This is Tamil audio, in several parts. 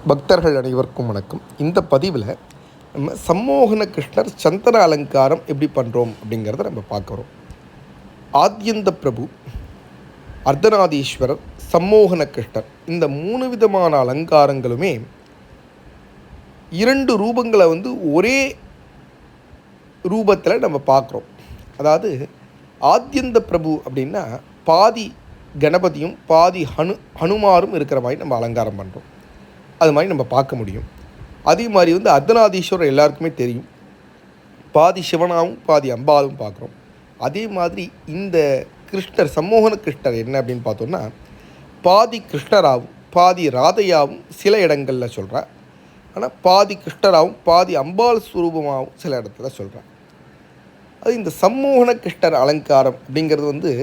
பக்தர்கள் அனைவருக்கும் வணக்கம். இந்த பதிவில் நம்ம சம்மோகன கிருஷ்ணர் சந்தன அலங்காரம் எப்படி பண்ணுறோம் அப்படிங்கிறத நம்ம பார்க்குறோம். ஆத்யந்த பிரபு, அர்த்தநாதீஸ்வரர், சம்மோகன கிருஷ்ணர் இந்த 3 விதமான அலங்காரங்களுமே 2 ரூபங்களை ஒரே ரூபத்தில் நம்ம பார்க்குறோம். அதாவது ஆத்யந்த பிரபு அப்படின்னா பாதி கணபதியும் பாதி ஹனுமாரும் இருக்கிற மாதிரி நம்ம அலங்காரம் பண்ணுறோம். அது மாதிரி நம்ம பார்க்க முடியும். அதே மாதிரி அர்த்தநாதீஸ்வரர் எல்லாருக்குமே தெரியும், பாதி சிவனாவும் பாதி அம்பாலும் பார்க்குறோம். அதே மாதிரி இந்த கிருஷ்ணர் சம்மோகன கிருஷ்ணர் என்ன அப்படின்னு பார்த்தோம்னா பாதி கிருஷ்ணராகவும் பாதி ராதையாகவும் சில இடங்களில் சொல்கிறார். ஆனால் பாதி கிருஷ்ணராகவும் பாதி அம்பாள் ஸ்வரூபமாகவும் சில இடத்துல சொல்கிறார். அது இந்த சம்மோகன கிருஷ்ணர் அலங்காரம் அப்படிங்கிறது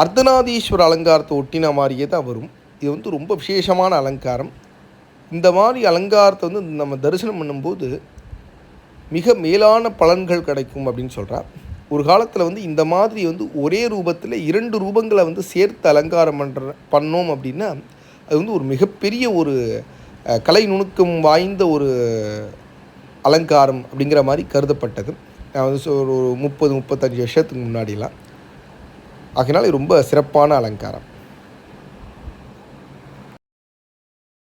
அர்த்தநாதீஸ்வர அலங்காரத்தை ஒட்டின மாதிரியே தான் வரும். இது ரொம்ப விசேஷமான அலங்காரம். இந்த மாதிரி அலங்காரத்தை நம்ம தரிசனம் பண்ணும்போது மிக மேலான பலன்கள் கிடைக்கும் அப்படின்னு சொல்கிறார். ஒரு காலத்தில் இந்த மாதிரி ஒரே ரூபத்தில் 2 ரூபங்களை சேர்த்து அலங்காரம் பண்ணோம் அப்படின்னா அது ஒரு மிகப்பெரிய ஒரு கலை நுணுக்கம் வாய்ந்த ஒரு அலங்காரம் அப்படிங்கிற மாதிரி கருதப்பட்டது. ஒரு 30-35 வருஷத்துக்கு முன்னாடிலாம். ஆகையினால ரொம்ப சிறப்பான அலங்காரம்.